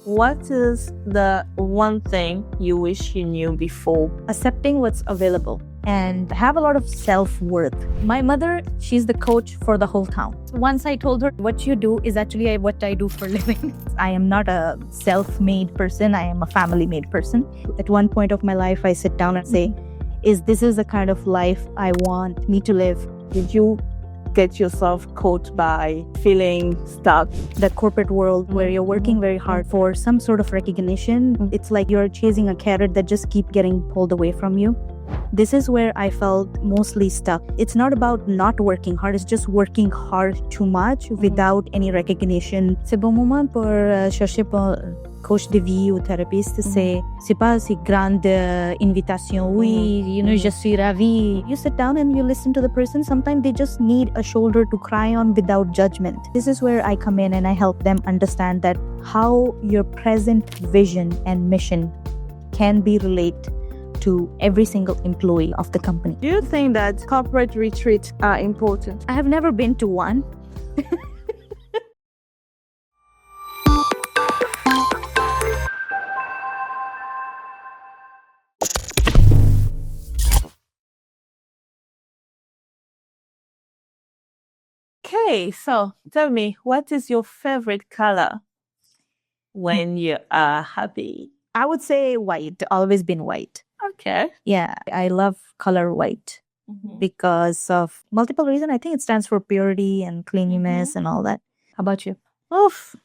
What is the one thing you wish you knew before? Accepting what's available and have a lot of self-worth. My mother, she's the coach for the whole town. Once I told her, what you do is actually what I do for a living. I am not a self-made person. I am a family-made person. At one point of my life, I sit down and say, this is the kind of life I want me to live? Did you get yourself caught by feeling stuck? The corporate world where you're working very hard for some sort of recognition, it's like you're chasing a carrot that just keeps getting pulled away from you. This is where I felt mostly stuck. It's not about not working hard, it's just working hard too much without any recognition. C'est bon moment pour chercher pour coach de vie ou thérapeute. C'est pas si grande invitation. Oui, je suis ravie. You sit down and you listen to the person. Sometimes they just need a shoulder to cry on without judgment. This is where I come in and I help them understand that how your present vision and mission can be related to every single employee of the company. Do you think that corporate retreats are important? I have never been to one. Okay, so tell me, what is your favorite color when you are happy? I would say white, always been white. Okay. Yeah, I love color white because of multiple reasons. I think it stands for purity and cleanliness and all that. How about you? Oof,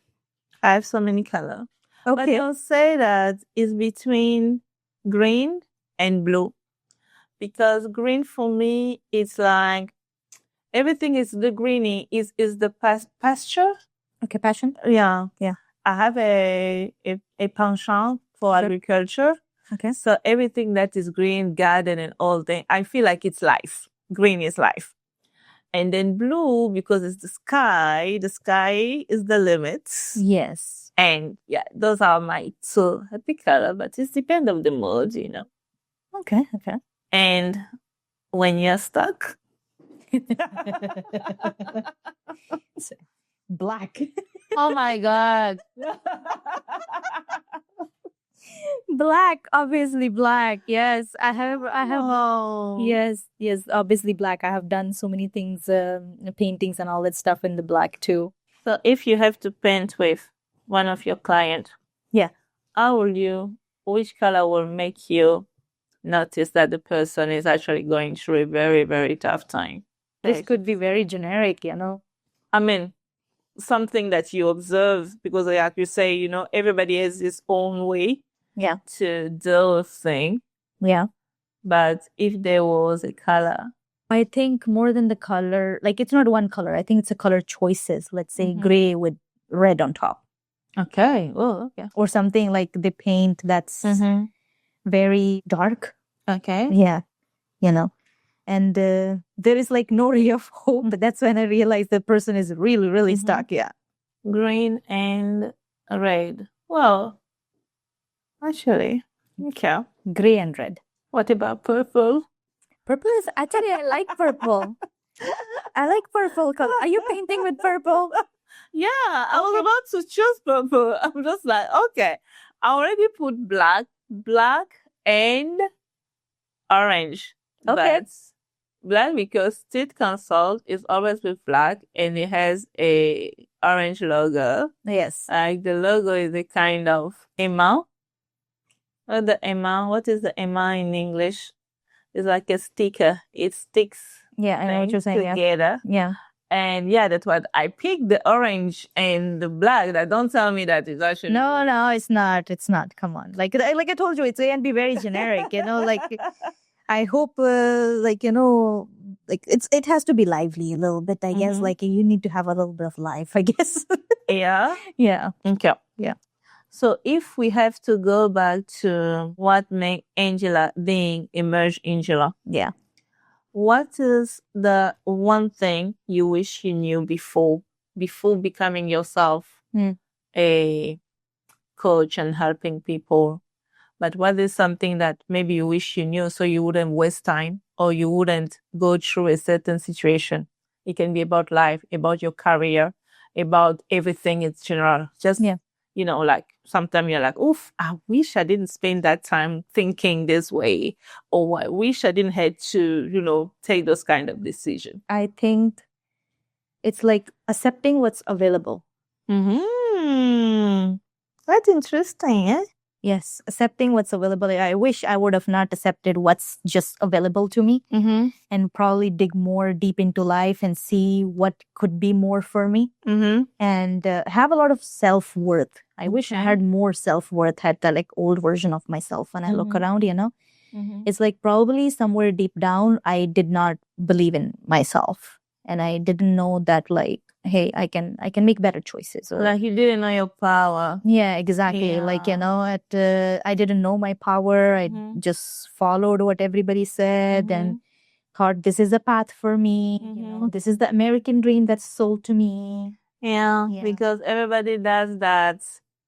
I have so many colors. Okay. But I'll say that it's between green and blue. Because green for me, it's like everything is the greeny is the pasture. Okay, passion? Yeah. Yeah. I have a penchant for agriculture. Okay. So everything that is green, garden and all that, I feel like it's life. Green is life. And then blue, because it's the sky is the limit. Yes. And yeah, those are my two happy color, but it depends on the mood, Okay. And when you're stuck, black. oh my God. Black, obviously black. Yes, I have. Oh. Yes, obviously black. I have done so many things, paintings and all that stuff in the black too. So if you have to paint with one of your clients, yeah, which color will make you notice that the person is actually going through a very, very tough time? This could be very generic, I mean, something that you observe, because like you say, everybody has his own way to deal with things. Yeah. But if there was a color, I think more than the color, like it's not one color. I think it's a color choices. Let's say gray with red on top. Okay. Oh, okay. Or something like the paint that's very dark. Okay. Yeah. And there is like no ray of hope. But that's when I realized the person is really, really stuck. Yeah. Green and red. Well, actually, okay. Gray and red. What about purple? Purple is actually, I like purple. I like purple color. Are you painting with purple? Yeah, I was about to choose purple. I'm just like, okay, I already put black and orange. Okay. But black because State Consult is always with black and it has a orange logo. Yes. Like the logo is a kind of aimant. Or the aimant, what is the aimant in English? It's like a sticker. It sticks. Yeah, I know what you're saying. Together. Yeah. And yeah, that's what I picked, the orange and the black. That don't tell me that it's actually... No, it's not. It's not. Come on. Like I told you, it's going to be very generic, like... I hope, it has to be lively a little bit, I guess. Like, you need to have a little bit of life, I guess. Yeah? Yeah. Okay. Yeah. So if we have to go back to what made Anjla being emerged Anjla. Yeah. What is the one thing you wish you knew before becoming yourself a coach and helping people? But what is something that maybe you wish you knew so you wouldn't waste time or you wouldn't go through a certain situation? It can be about life, about your career, about everything in general. Just like sometimes you're like, oof, I wish I didn't spend that time thinking this way, or I wish I didn't have to, take those kind of decisions. I think it's like accepting what's available. That's interesting, eh? Yes, accepting what's available. I wish I would have not accepted what's just available to me, and probably dig more deep into life and see what could be more for me, and have a lot of self-worth. I wish I had more self-worth, had that like old version of myself. When I look around, it's like probably somewhere deep down, I did not believe in myself. And I didn't know that, like, hey, I can make better choices. Or, like you didn't know your power. Yeah, exactly. Yeah. Like, I didn't know my power. I just followed what everybody said and thought this is a path for me. This is the American dream that's sold to me. Yeah, because everybody does that.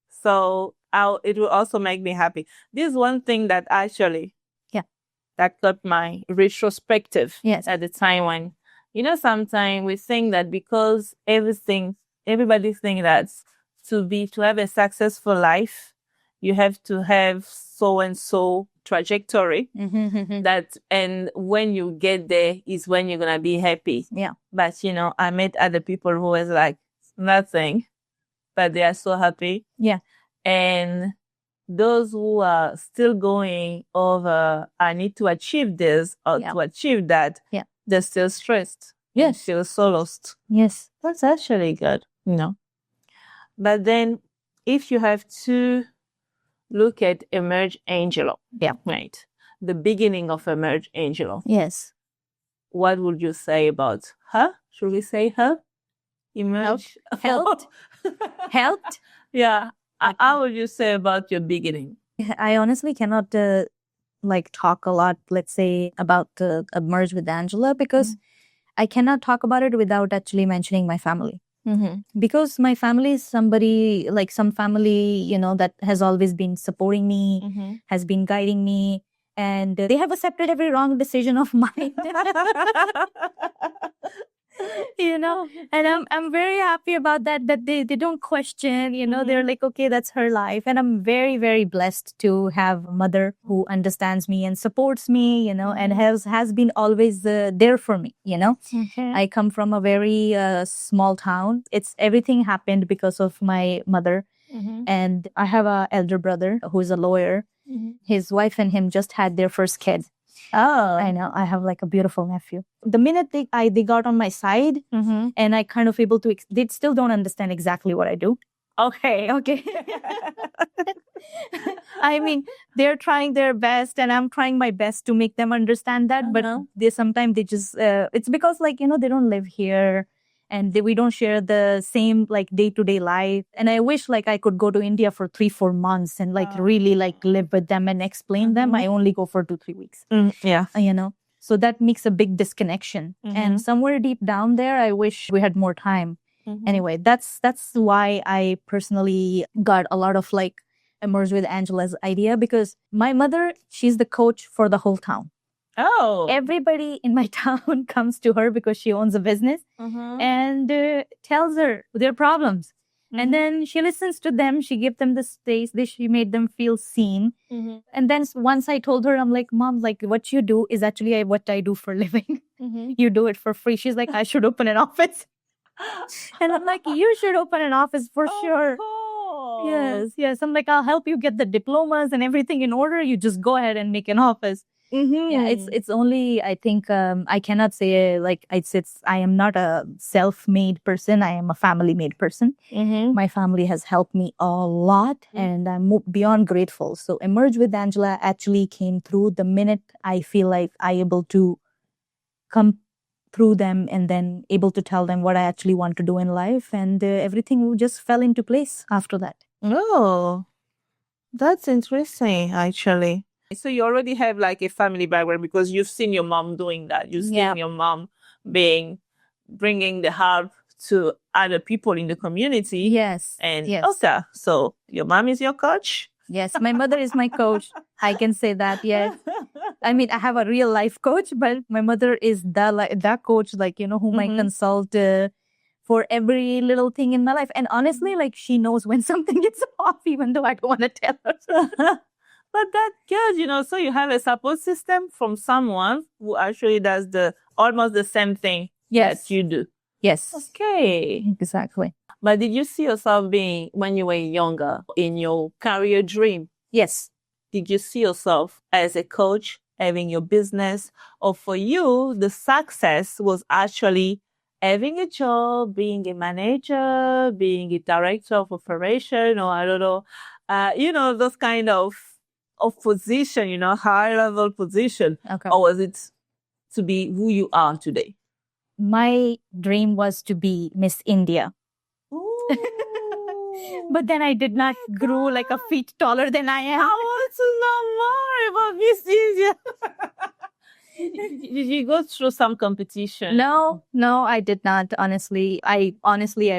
So it will also make me happy. This is one thing that actually, that got my retrospective at the time when, sometimes we think that because everybody thinks that to have a successful life, you have to have so and so trajectory that, and when you get there is when you're gonna be happy. Yeah. But I met other people who was like nothing, but they are so happy. Yeah. And those who are still going over, I need to achieve this or to achieve that, they're still stressed. Yes. Still so lost. Yes. That's actually good, But then if you have to look at Emerge Angelo, right? The beginning of Emerge Angelo. Yes. What would you say about her? Should we say her? Emerge. Helped? Helped? Yeah. How would you say about your beginning? I honestly cannot talk a lot, let's say, about Emerge with Anjla, because I cannot talk about it without actually mentioning my family. Because my family is somebody, like some family, that has always been supporting me, has been guiding me, and they have accepted every wrong decision of mine. And I'm very happy about that they don't question, they're like, okay, that's her life. And I'm very, very blessed to have a mother who understands me and supports me, and has been always there for me. I come from a very small town. Everything happened because of my mother. And I have an elder brother who is a lawyer. His wife and him just had their first kid. Oh, I know. I have like a beautiful nephew. The minute they got on my side, and I kind of able to, they still don't understand exactly what I do. Okay. I mean, they're trying their best, and I'm trying my best to make them understand that. But sometimes they just, it's because they don't live here. And we don't share the same day-to-day life. And I wish I could go to India for 3-4 months and really live with them and explain them. I only go for 2-3 weeks. Yeah. So that makes a big disconnection. And somewhere deep down there, I wish we had more time. Anyway, that's why I personally got a lot of Emerge with Anjla's idea, because my mother, she's the coach for the whole town. Oh. Everybody in my town comes to her because she owns a business and tells her their problems. And then she listens to them. She gives them the space. She made them feel seen. And then once I told her, I'm like, Mom, what you do is actually what I do for a living. You do it for free. She's like, I should open an office. And I'm like, you should open an office for sure. Yes. I'm like, I'll help you get the diplomas and everything in order. You just go ahead and make an office. Yeah, it's only, I think, I cannot say I am not a self-made person. I am a family-made person. My family has helped me a lot, and I'm beyond grateful. So Emerge with Anjla actually came through the minute I feel like I able to come through them and then able to tell them what I actually want to do in life, and everything just fell into place after that. Oh, that's interesting, actually. So you already have a family background because you've seen your mom doing that. You've seen your mom bringing the help to other people in the community. Yes. And okay, so your mom is your coach? Yes, my mother is my coach. I can say that, yes. I mean, I have a real life coach, but my mother is that coach, whom I consult for every little thing in my life. And honestly, like, she knows when something is off, even though I don't want to tell her. But that's good, so you have a support system from someone who actually does almost the same thing that you do. Yes. Okay. Exactly. But did you see yourself being, when you were younger, in your career dream? Yes. Did you see yourself as a coach, having your business? Or for you, the success was actually having a job, being a manager, being a director of operation, or I don't know, those kind of position, high level position. Okay. Or was it to be who you are today? My dream was to be Miss India. But then I did not grow like a feet taller than I am. I want to know more about Miss India. Did you go through some competition? No, I did not. Honestly, I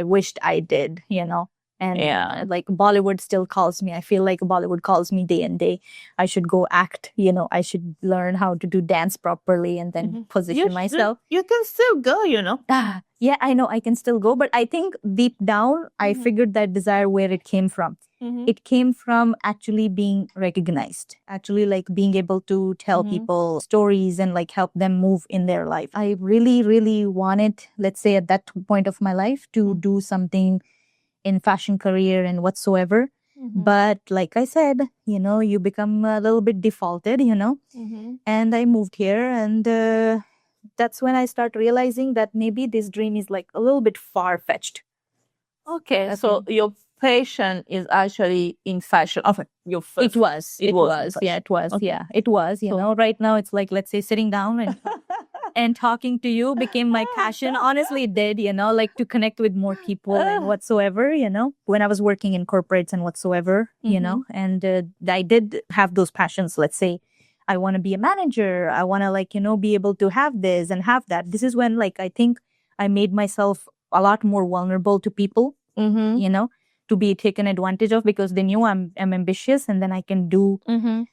wished I did, And like Bollywood still calls me. I feel like Bollywood calls me day and day. I should go act, I should learn how to do dance properly and then position myself. You can still go, Yeah, I know I can still go. But I think deep down, I figured that desire where it came from. It came from actually being recognized, actually like being able to tell people stories and like help them move in their life. I really, really wanted, let's say at that point of my life, to do something in fashion career and whatsoever. But like I said, you become a little bit defaulted, and I moved here, and that's when I start realizing that maybe this dream is like a little bit far-fetched. Okay, so your passion is actually in fashion. Your first. It was. Yeah, it was. Okay. Yeah, it was. Right now it's like, let's say, sitting down and and talking to you became my passion. Honestly, it did, like to connect with more people and whatsoever, when I was working in corporates and whatsoever, and I did have those passions. Let's say I want to be a manager. I want to like, be able to have this and have that. This is when like, I think I made myself a lot more vulnerable to people, to be taken advantage of, because they knew I'm ambitious and then I can do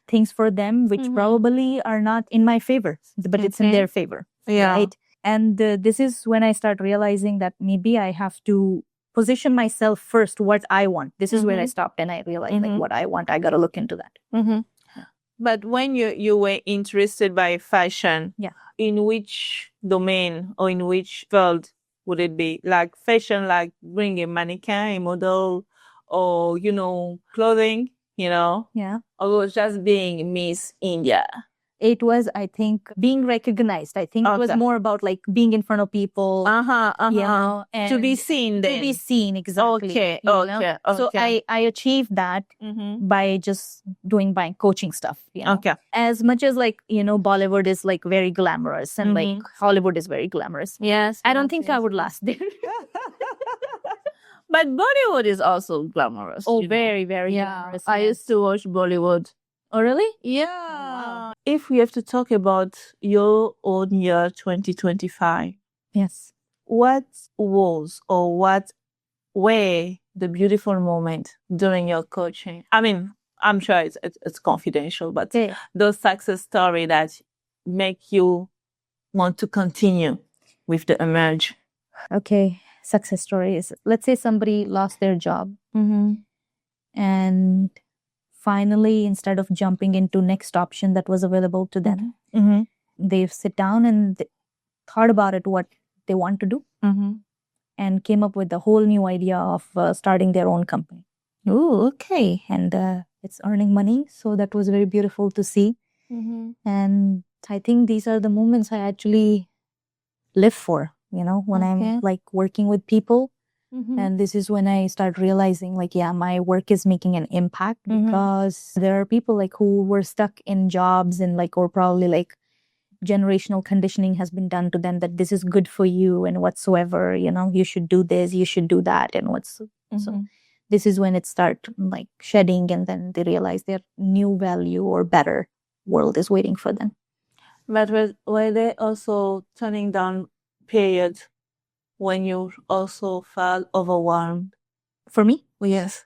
things for them, which probably are not in my favor, but it's in their favor. Yeah. Right. And this is when I start realizing that maybe I have to position myself first, what I want. This is where I stopped and I realized like what I want, I got to look into that. But when you were interested by fashion, in which domain or in which field would it be? Like fashion, like bring a mannequin, a model, or, clothing, Yeah. Or was just being Miss India? It was, I think, being recognized. I think it was more about like being in front of people. And to be seen then. To be seen, exactly. Okay. So I achieved that by just buying coaching stuff. Okay. As much as like, Bollywood is like very glamorous and like Hollywood is very glamorous. Yes. I don't think I would last there. But Bollywood is also glamorous. Oh, very, very glamorous. I used to watch Bollywood. Oh, really? Yeah. Wow. If we have to talk about your own year 2025. Yes. What was or what were the beautiful moment during your coaching? I mean, I'm sure it's confidential, but those success stories that make you want to continue with the emerge. Okay. Success stories. Let's say somebody lost their job and finally, instead of jumping into next option that was available to them, they sit down and thought about it, what they want to do, and came up with a whole new idea of starting their own company. Oh, okay. And it's earning money. So that was very beautiful to see. And I think these are the moments I actually live for, when I'm like working with people. And this is when I start realizing like, my work is making an impact because there are people like who were stuck in jobs and like, or probably like generational conditioning has been done to them that this is good for you and whatsoever, you should do this, you should do that. And so this is when it starts like shedding, and then they realize their new value or better world is waiting for them. But were they also turning down periods when you also felt overwhelmed? For me? Yes.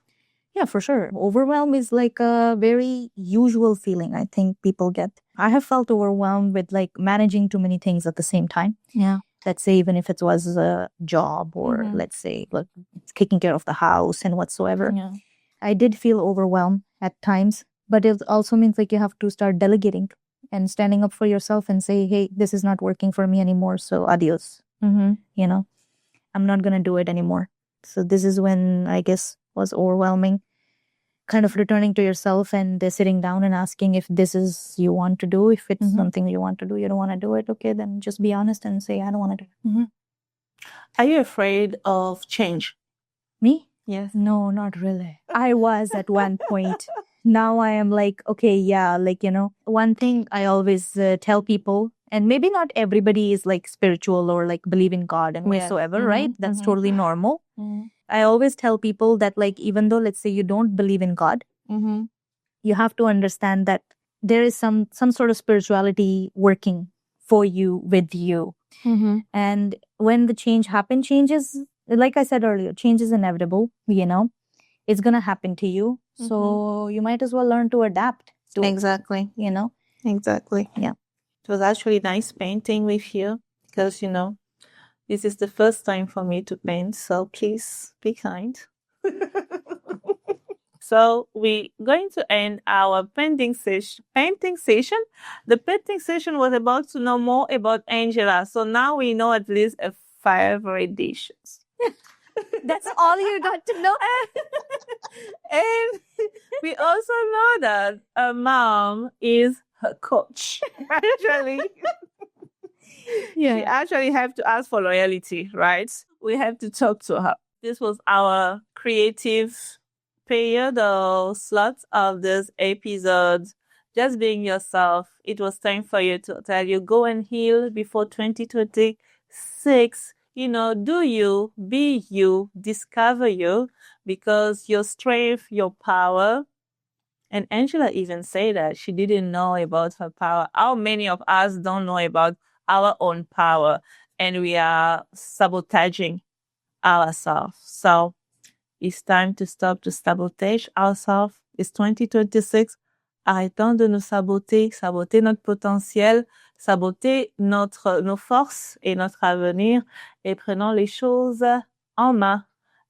Yeah, for sure. Overwhelm is like a very usual feeling I think people get. I have felt overwhelmed with like managing too many things at the same time. Yeah. let's say, even if it was a job or let's say like taking care of the house and whatsoever. Yeah. I did feel overwhelmed at times, but it also means like you have to start delegating and standing up for yourself and say, hey, this is not working for me anymore. So adios. You know, I'm not going to do it anymore. So this is when I guess was overwhelming, kind of returning to yourself and sitting down and asking if this is you want to do. If it's something you want to do, you don't want to do it. Okay, then just be honest and say, I don't want to do it. Are you afraid of change? Me? Yes. No, not really. I was at one point. Now I am like, okay, yeah, like, you know, one thing I always tell people, and maybe not everybody is like spiritual or like believe in God and whatsoever, right? That's totally normal. I always tell people that, like, even though, let's say, you don't believe in God, you have to understand that there is some sort of spirituality working for you, with you. And when the change changes, like I said earlier, change is inevitable, you know, it's going to happen to you. So you might as well learn to adapt to Exactly. it, you know? Exactly. Yeah. It was actually nice painting with you because, you know, this is the first time for me to paint. So please be kind. So we're going to end our painting session. The painting session was about to know more about Anjla. So now we know at least a favorite dishes. That's all you got to know. And we also know that her mom is her coach. Actually, she actually have to ask for loyalty, right? We have to talk to her. This was our creative period or slot of this episode. Just being yourself. It was time for you to tell you, go and heal before 2026. You know, do you, be you, discover you, because your strength, your power. And Angela even said that she didn't know about her power. How many of us don't know about our own power and we are sabotaging ourselves? So it's time to stop to sabotage ourselves. It's 2026. Arrêtons de nous saboter, saboter notre potentiel, saboter nos forces et notre avenir et prenons les choses en main.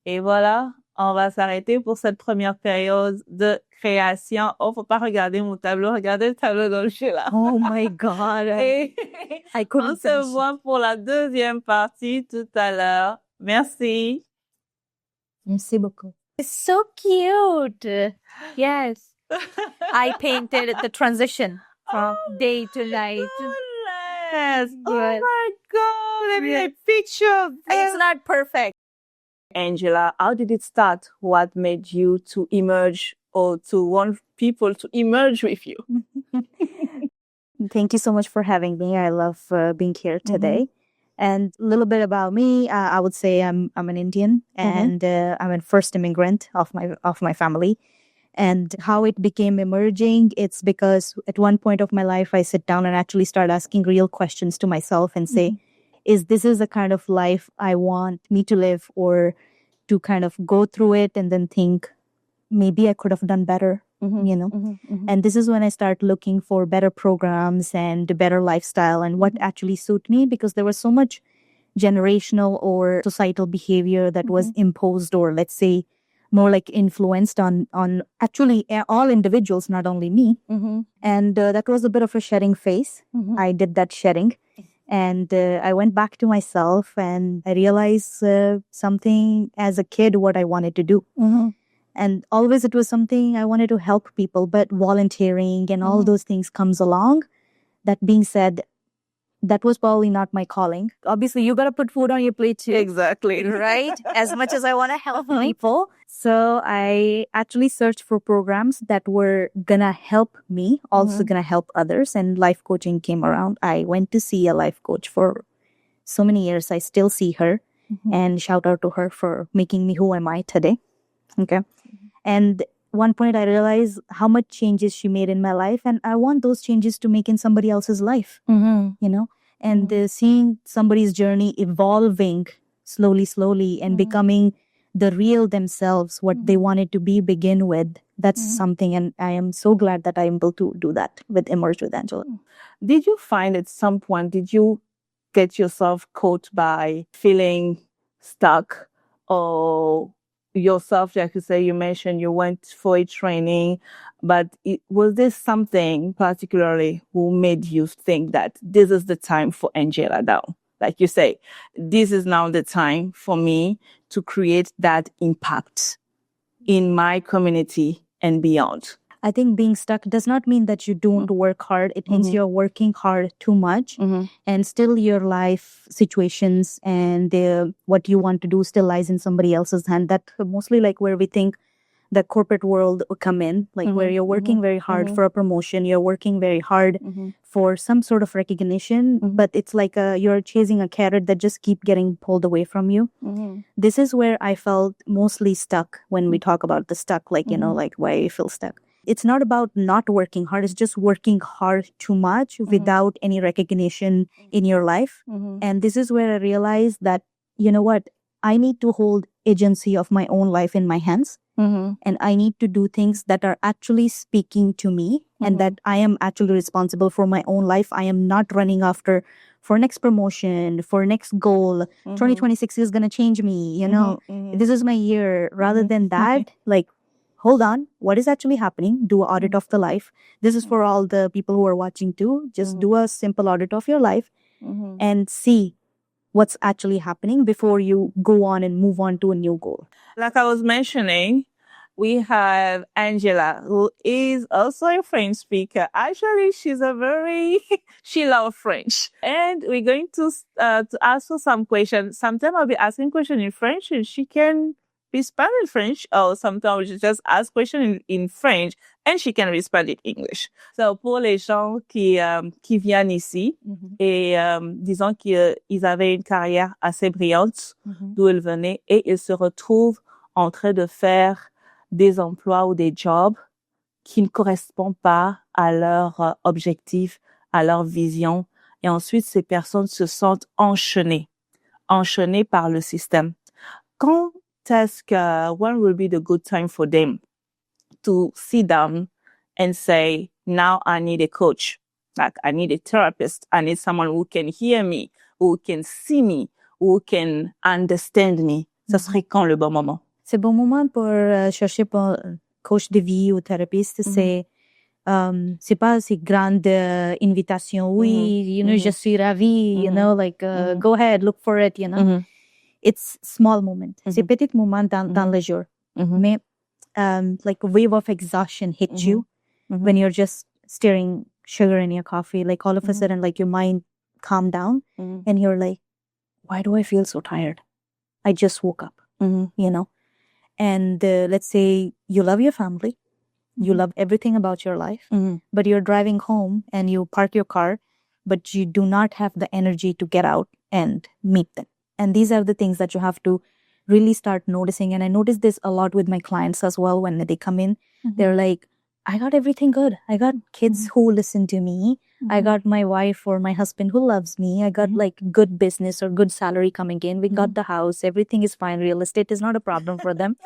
Et voilà, on va s'arrêter pour cette première période de création. Oh, faut pas regarder mon tableau, regardez le tableau dont je suis là. Oh my God. Et I couldn't on se voit pour la deuxième partie tout à l'heure. Merci. Merci beaucoup. It's so cute. Yes. I painted the transition from day to night. Yes. Oh my God. Let me take a picture. It's not perfect. Anjla, how did it start? What made you to emerge or to want people to emerge with you? Thank you so much for having me. I love being here today. And a little bit about me, I would say I'm an Indian and I'm a first immigrant of my family. And how it became emerging, it's because at one point of my life, I sit down and actually start asking real questions to myself and say, is this the kind of life I want me to live, or to kind of go through it and then think, maybe I could have done better, you know? And this is when I start looking for better programs and a better lifestyle and what actually suit me, because there was so much generational or societal behavior that was imposed, or let's say more like influenced on actually all individuals, not only me. And that was a bit of a shedding phase. I did that shedding. And I went back to myself and I realized something as a kid, what I wanted to do. And always it was something I wanted to help people, but volunteering and all those things comes along. That being said, that was probably not my calling. Obviously, you got to put food on your plate too. Exactly. Right? As much as I want to help people. So I actually searched for programs that were going to help me, also going to help others. And life coaching came around. I went to see a life coach for so many years. I still see her and shout out to her for making me who am I today. Okay. And one point I realized how much changes she made in my life, and I want those changes to make in somebody else's life, you know, and seeing somebody's journey evolving slowly and becoming the real themselves, what they wanted to be begin with. That's something, and I am so glad that I'm able to do that with Emerge with Anjla. Did you find at some point, did you get yourself caught by feeling stuck, or yourself, like you say, you mentioned you went for a training, but was this something particularly who made you think that this is the time for Anjla now? Like you say, this is now the time for me to create that impact in my community and beyond. I think being stuck does not mean that you don't work hard. It means you're working hard too much, and still your life situations and what you want to do still lies in somebody else's hand. That mostly like where we think the corporate world will come in, like where you're working very hard for a promotion, you're working very hard for some sort of recognition, but it's like you're chasing a carrot that just keep getting pulled away from you. This is where I felt mostly stuck when we talk about the stuck, like, like why you feel stuck. It's not about not working hard. It's just working hard too much without any recognition in your life. And this is where I realized that, you know what, I need to hold agency of my own life in my hands. And I need to do things that are actually speaking to me and that I am actually responsible for my own life. I am not running after for next promotion, for next goal. 2026 is going to change me, this is my year. Rather than that, like, hold on, what is actually happening? Do an audit of the life. This is for all the people who are watching too. Just do a simple audit of your life and see what's actually happening before you go on and move on to a new goal. Like I was mentioning, we have Anjla, who is also a French speaker. Actually, she loves French. And we're going to ask her some questions. Sometimes I'll be asking questions in French and she can respond in French, or sometimes we just ask questions in French and she can respond in English. So, pour les gens qui viennent ici et disons qu'ils avaient une carrière assez brillante d'où ils venaient et ils se retrouvent en train de faire des emplois ou des jobs qui ne correspondent pas à leur objectif, à leur vision. Et ensuite, ces personnes se sentent enchaînées par le système. Quand est-ce que, when will be the good time for them to sit down and say, now I need a coach, like I need a therapist, I need someone who can hear me, who can see me, who can understand me? Ça serait quand le bon moment? C'est bon moment pour chercher pour coach de vie ou thérapeute. C'est pas si grande invitation. Oui, je suis ravie, like go ahead, look for it, It's small moment. C'est petit moment dans le jour. Mais like a wave of exhaustion hits you when you're just stirring sugar in your coffee. Like all of a sudden, like your mind calmed down and you're like, why do I feel so tired? I just woke up, And let's say you love your family. You love everything about your life, but you're driving home and you park your car, but you do not have the energy to get out and meet them. And these are the things that you have to really start noticing. And I notice this a lot with my clients as well. When they come in, they're like, I got everything good. I got kids who listen to me. I got my wife or my husband who loves me. I got like good business or good salary coming in. We got the house. Everything is fine. Real estate is not a problem for them.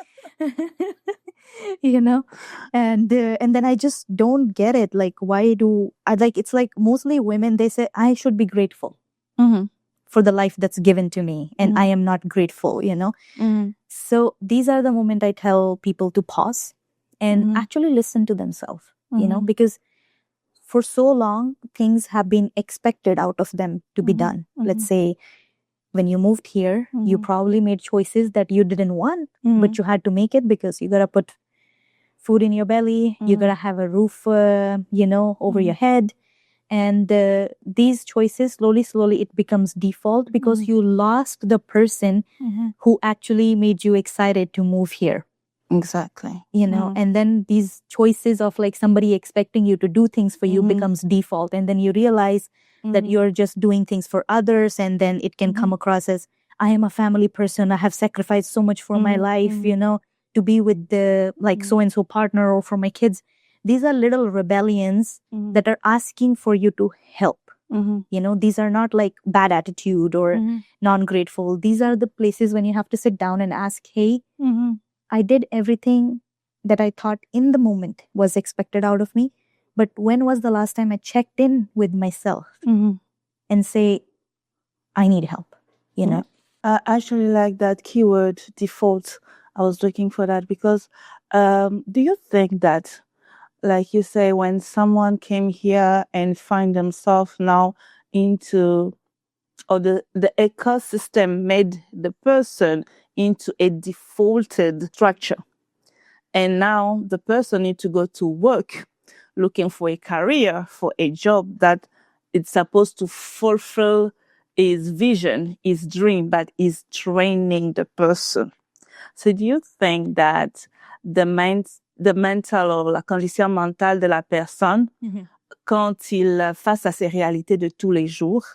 And then I just don't get it. Like, why do I like, it's like mostly women, they say, I should be grateful for the life that's given to me. And I am not grateful, So these are the moments I tell people to pause and actually listen to themselves, because for so long, things have been expected out of them to be done. Let's say when you moved here, you probably made choices that you didn't want, but you had to make it because you got to put food in your belly. You got to have a roof, over your head. And these choices, slowly, it becomes default because you lost the person who actually made you excited to move here. Exactly. And then these choices of like somebody expecting you to do things for you becomes default. And then you realize that you're just doing things for others. And then it can come across as, I am a family person. I have sacrificed so much for my life, to be with the like so-and-so partner or for my kids. These are little rebellions that are asking for you to help. These are not like bad attitude or non-grateful. These are the places when you have to sit down and ask, hey, I did everything that I thought in the moment was expected out of me. But when was the last time I checked in with myself and say, I need help, you know? I actually like that keyword default. I was looking for that because do you think that, like you say, when someone came here and find themselves now into, or the ecosystem made the person into a defaulted structure, and now the person need to go to work looking for a career, for a job that it's supposed to fulfill his vision, his dream, but is training the person. So do you think that the mental ou la condition mentale de la personne, quand il face à ses réalités de tous les jours,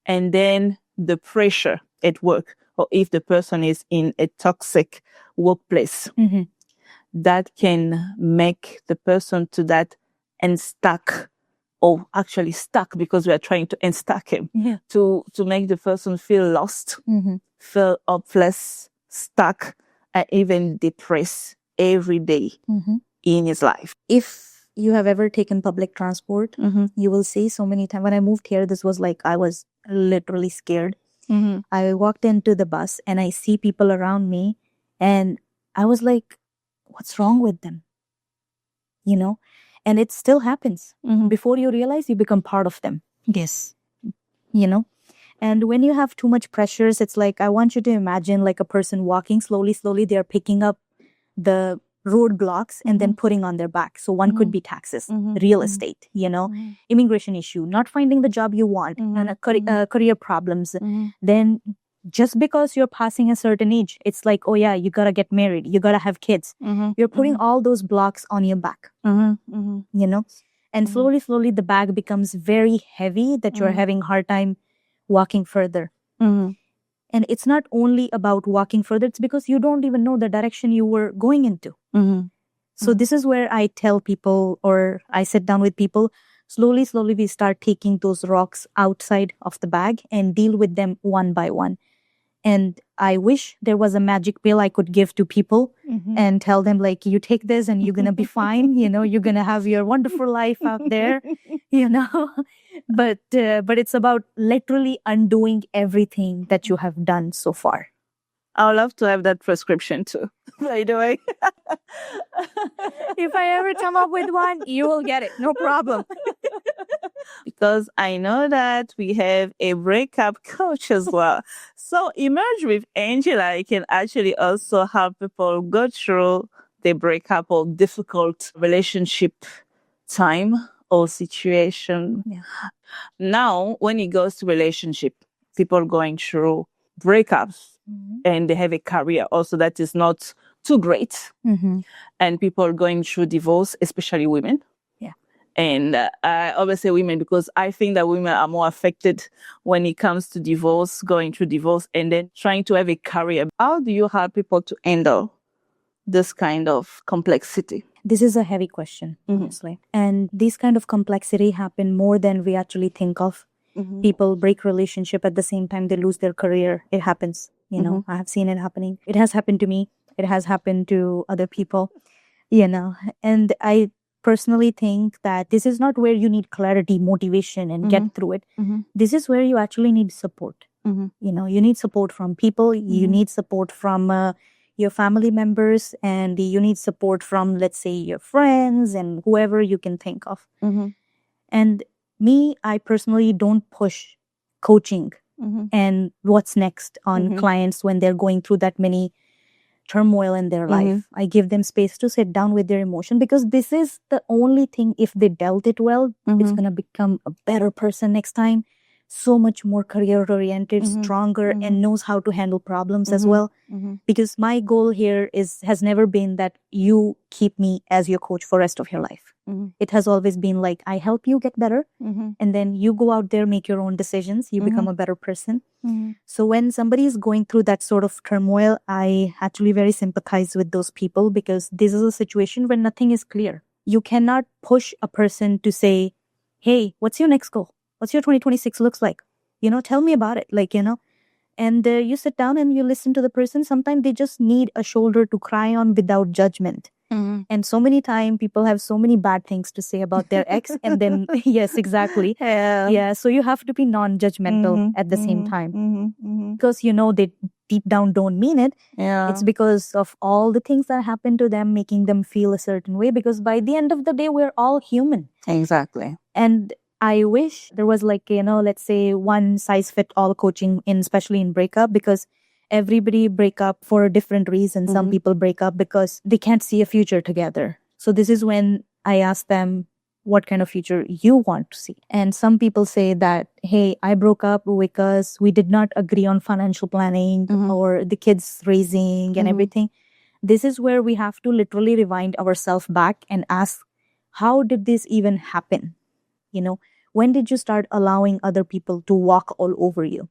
and then the pressure at work, or if the person is in a toxic workplace, that can make the person to that unstuck, or actually stuck because we are trying to unstuck him, to make the person feel lost, feel hopeless, stuck, and even depressed every day in his life. If you have ever taken public transport, you will see so many times. When I moved here, this was like, I was literally scared. I walked into the bus and I see people around me and I was like, what's wrong with them? You know? And it still happens. Before you realize, you become part of them. Yes. You know? And when you have too much pressures, it's like, I want you to imagine like a person walking slowly, they're picking up the roadblocks and then putting on their back. So one could be taxes, real estate, you know, immigration issue, not finding the job you want, and career problems. Then just because you're passing a certain age, it's like, oh yeah, you gotta get married, you gotta have kids. You're putting all those blocks on your back, you know, and slowly the bag becomes very heavy that you're having hard time walking further. And it's not only about walking further, it's because you don't even know the direction you were going into. So this is where I tell people, or I sit down with people, slowly we start taking those rocks outside of the bag and deal with them one by one. And I wish there was a magic pill I could give to people and tell them, like, you take this and you're going to be fine. You know, you're going to have your wonderful life out there, you know. But it's about literally undoing everything that you have done so far. I would love to have that prescription too, by the way. If I ever come up with one, you will get it. No problem. Because I know that we have a breakup coach as well. So Emerge with Anjla can actually also help people go through the breakup or difficult relationship time or situation. Yeah. Now, when it goes to relationship, people going through breakups and they have a career also that is not too great. And people going through divorce, especially women. And I always say women because I think that women are more affected when it comes to divorce, going through divorce, and then trying to have a career. How do you help people to handle this kind of complexity? This is a heavy question, honestly. And this kind of complexity happen more than we actually think of. People break relationship at the same time they lose their career. It happens, you know. I have seen it happening. It has happened to me. It has happened to other people, you know. And I personally think that this is not where you need clarity, motivation, and get through it. This is where you actually need support. You know, you need support from people. You need support from your family members, and you need support from, let's say, your friends and whoever you can think of. And me, I personally don't push coaching and what's next on clients when they're going through that many turmoil in their life. I give them space to sit down with their emotion, because this is the only thing, if they dealt it well, it's going to become a better person next time, so much more career oriented, stronger, and knows how to handle problems as well. Because my goal here has never been that you keep me as your coach for rest of your life. It has always been like, I help you get better, and then you go out there, make your own decisions, you become a better person. So when somebody is going through that sort of turmoil, I actually very sympathize with those people, because this is a situation where nothing is clear. You cannot push a person to say, hey, what's your next goal? What's your 2026 looks like? You know, tell me about it. Like, you know, and you sit down and you listen to the person. Sometimes they just need a shoulder to cry on without judgment. And so many times people have so many bad things to say about their ex. And then, yes, exactly. Yeah. So you have to be non-judgmental at the same time. Because, they deep down don't mean it. Yeah. It's because of all the things that happen to them, making them feel a certain way. Because by the end of the day, we're all human. Exactly. And I wish there was let's say one size fit all coaching especially in breakup, because everybody break up for different reasons. Some people break up because they can't see a future together. So this is when I ask them, what kind of future you want to see? And some people say that, hey, I broke up because we did not agree on financial planning or the kids raising and everything. This is where we have to literally rewind ourselves back and ask, how did this even happen? When did you start allowing other people to walk all over you?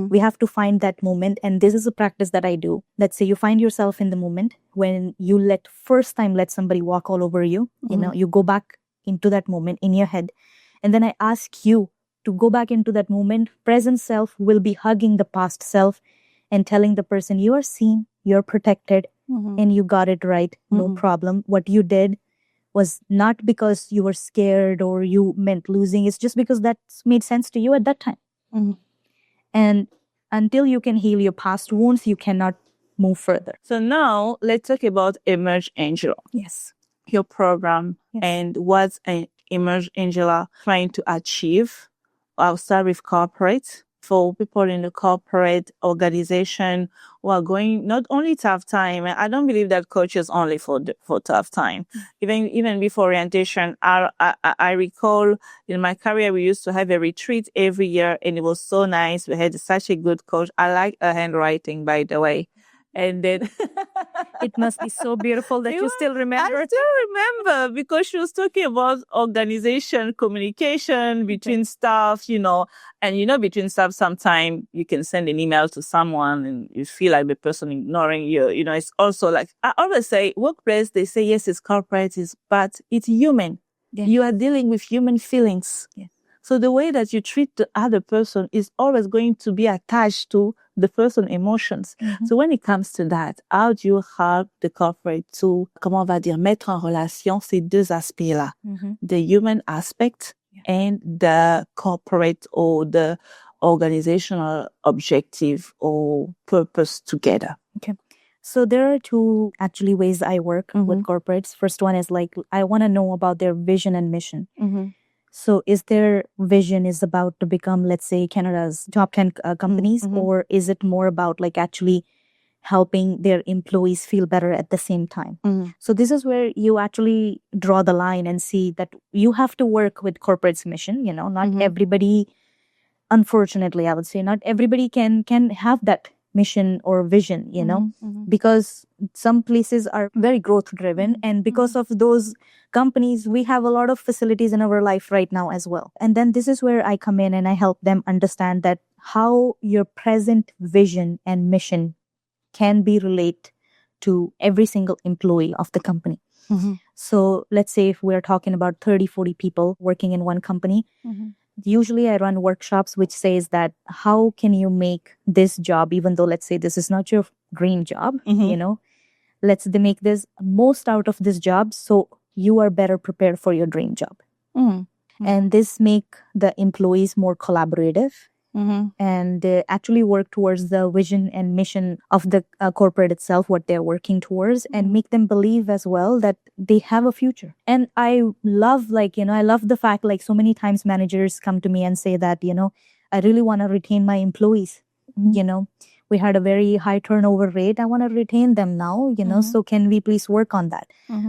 We have to find that moment. And this is a practice that I do. Let's say you find yourself in the moment when you first time let somebody walk all over you. You go back into that moment in your head. And then I ask you to go back into that moment. Present self will be hugging the past self and telling the person, you are seen, you're protected, and you got it right. No problem. What you did was not because you were scared or you meant losing. It's just because that made sense to you at that time. And until you can heal your past wounds, you cannot move further. So now let's talk about Emerge Angela. Yes. Your program. Yes. And what's Emerge Angela trying to achieve. I'll start with corporate. For people in the corporate organization who are going not only tough time. I don't believe that coaches only for tough time. Even before orientation, I recall in my career we used to have a retreat every year, and it was so nice. We had such a good coach. I like her handwriting, by the way. And then it must be so beautiful that you still remember. I still remember because she was talking about organization, communication between staff, and between staff, sometimes you can send an email to someone and you feel like the person ignoring you. It's also like, I always say, workplace, they say, yes, it's corporate, but it's human. Yeah. You are dealing with human feelings. Yeah. So the way that you treat the other person is always going to be attached to the person's emotions. So when it comes to that, how do you help the corporate to, comment on va dire, mettre en relation ces deux aspects-là, the human aspect and the corporate or the organizational objective or purpose together? Okay. So there are two actually ways I work with corporates. First one is I want to know about their vision and mission. So is their vision is about to become, let's say, Canada's top 10 companies, or is it more about actually helping their employees feel better at the same time? So this is where you actually draw the line and see that you have to work with corporate's mission. Not everybody, unfortunately, I would say, not everybody can have that mission or vision, because some places are very growth driven. And because of those companies, we have a lot of facilities in our life right now as well. And then this is where I come in and I help them understand that how your present vision and mission can be related to every single employee of the company. So let's say if we're talking about 30, 40 people working in one company, usually I run workshops which says that how can you make this job, even though let's say this is not your dream job, let's make this most out of this job so you are better prepared for your dream job. And this make the employees more collaborative and actually work towards the vision and mission of the corporate itself, what they're working towards, and make them believe as well that they have a future. And I love I love the fact so many times managers come to me and say that, I really want to retain my employees. We had a very high turnover rate. I want to retain them now, so can we please work on that?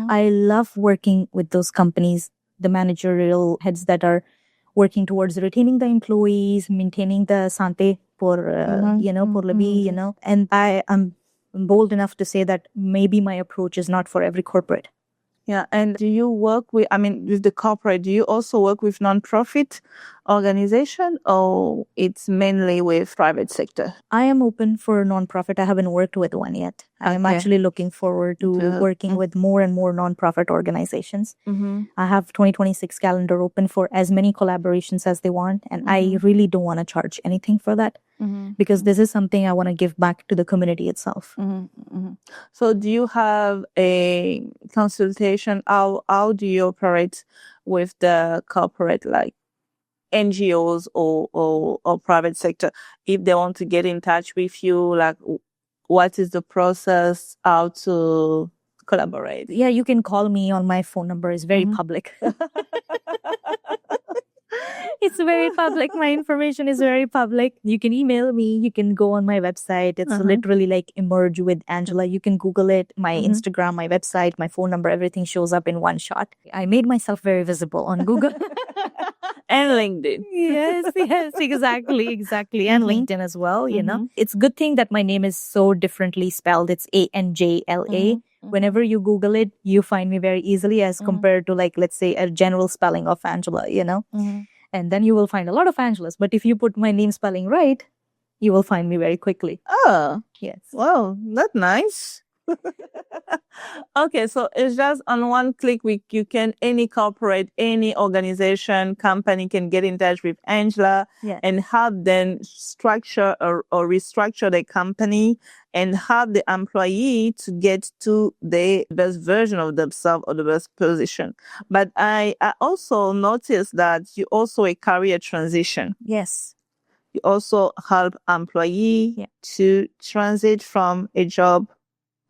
I love working with those companies, the managerial heads that are working towards retaining the employees, maintaining the santé pour la vie, and I am bold enough to say that maybe my approach is not for every corporate. Yeah. And do you work with the corporate, do you also work with non-profit organization, or it's mainly with private sector? I am open for non-profit. I haven't worked with one yet. I'm actually looking forward to working with more and more nonprofit organizations. I have 2026 calendar open for as many collaborations as they want. And I really don't want to charge anything for that because this is something I want to give back to the community itself. So do you have a consultation? How do you operate with the corporate, like NGOs or private sector? If they want to get in touch with you, like what is the process? How to collaborate? Yeah, you can call me on my phone number. It's very public. It's very public. My information is very public. You can email me. You can go on my website. It's literally like Emerge with Anjla. You can Google it. My Instagram, my website, my phone number, everything shows up in one shot. I made myself very visible on Google. And LinkedIn. Yes, exactly. And LinkedIn as well, you know. It's a good thing that my name is so differently spelled. It's Anjla. Whenever you Google it, you find me very easily as compared to, like, let's say a general spelling of Anjla, you know. And then you will find a lot of Angelas. But if you put my name spelling right, you will find me very quickly. Oh, yes. Wow, that's nice. Okay, so it's just on one click, you can, any corporate, any organization, company can get in touch with Anjla and help them structure or restructure the company and help the employee to get to the best version of themselves or the best position. But I also noticed that you also a career transition. Yes. You also help employee to transit from a job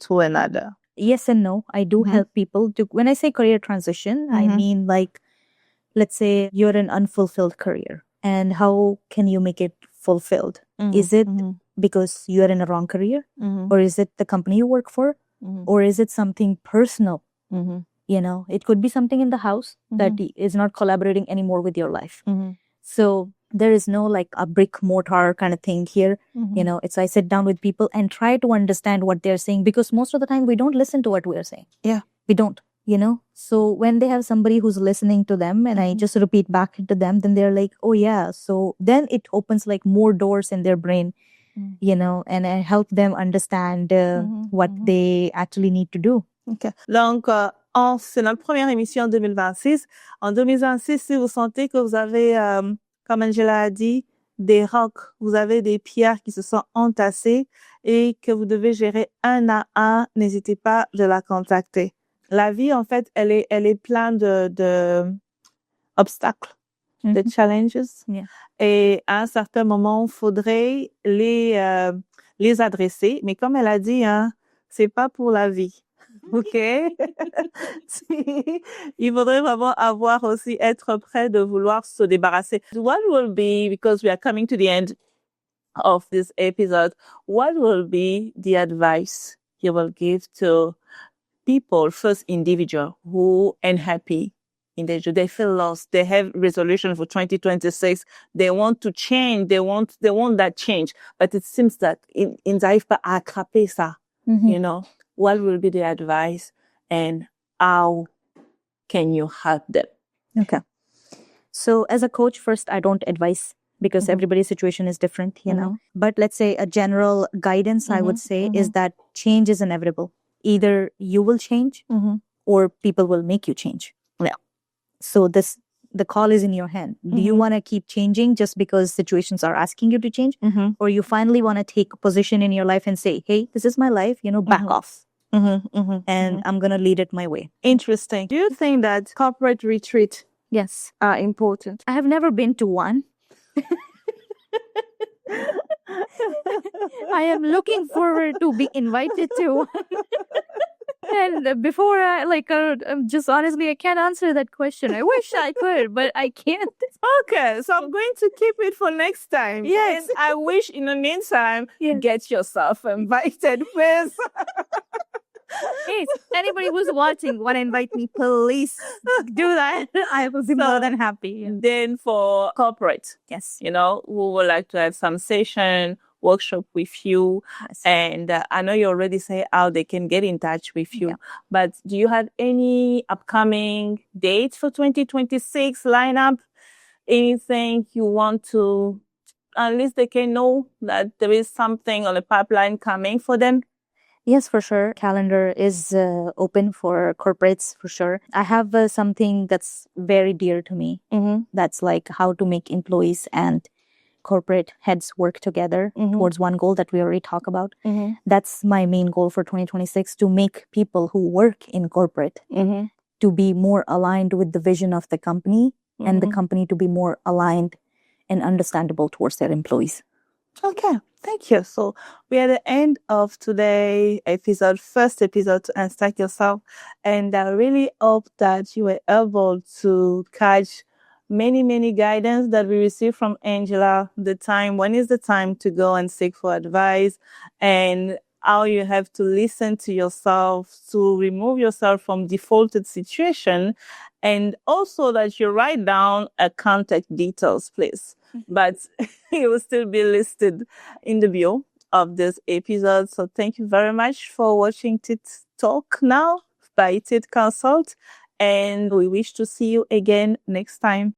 to another. Yes and no. I do help people to, when I say career transition, I mean, like, let's say you're an unfulfilled career and how can you make it fulfilled? Is it because you're in a wrong career or is it the company you work for or is it something personal? You know, it could be something in the house that is not collaborating anymore with your life. So there is no like a brick mortar kind of thing here. You know, it's I sit down with people and try to understand what they're saying because most of the time we don't listen to what we're saying. Yeah. We don't, you know. So when they have somebody who's listening to them and I just repeat back to them, then they're like, oh yeah. So then it opens like more doors in their brain, you know, and I help them understand what they actually need to do. Okay. Donc, c'est notre première émission en 2026. En 2026, si vous sentez que vous avez, comme Angela a dit, des rocs, vous avez des pierres qui se sont entassées et que vous devez gérer un à un, n'hésitez pas de la contacter. La vie, en fait, elle est pleine de obstacles, de challenges. Yeah. Et à un certain moment, il faudrait les adresser. Mais comme elle a dit, hein, c'est pas pour la vie. OK? Il faudrait vraiment avoir aussi, être prêt de vouloir se débarrasser. What will be, because we are coming to the end of this episode, what will be the advice you will give to people, first individual who unhappy in their job? They feel lost. They have resolution for 2026. They want to change. They want that change. But it seems that ils n'arrivent pas à attraper ça, you know? What will be the advice and how can you help them? Okay. So as a coach, first, I don't advise because everybody's situation is different, you know. But let's say a general guidance, I would say, is that change is inevitable. Either you will change or people will make you change. Yeah. So the call is in your hand. Do you want to keep changing just because situations are asking you to change? Or you finally want to take a position in your life and say, hey, this is my life, you know, back off. And I'm going to lead it my way. Interesting. Do you think that corporate retreat are important? I have never been to one. I am looking forward to be invited to one. And before just honestly, I can't answer that question. I wish I could, but I can't. Okay, so I'm going to keep it for next time. Yes. And I wish in the meantime, get yourself invited, please. Hey, anybody who's watching want to invite me, please do that. I will be more than happy. Yeah. Then for corporate, you know, we would like to have some session, workshop with you. Yes. And I know you already say how they can get in touch with you. But do you have any upcoming dates for 2026 lineup? Anything you want to, at least they can know that there is something on the pipeline coming for them? Yes, for sure. Calendar is open for corporates, for sure. I have something that's very dear to me. That's like how to make employees and corporate heads work together towards one goal that we already talked about. That's my main goal for 2026, to make people who work in corporate to be more aligned with the vision of the company and the company to be more aligned and understandable towards their employees. Okay, thank you. So we are at the end of today's episode, first episode to Unstack Yourself. And I really hope that you were able to catch many guidance that we received from Anjla. When is the time to go and seek for advice, and how you have to listen to yourself to remove yourself from defaulted situation, and also that you write down a contact details, please. But it will still be listed in the bio of this episode. So thank you very much for watching Tit Talk now by Tit Consult. And we wish to see you again next time.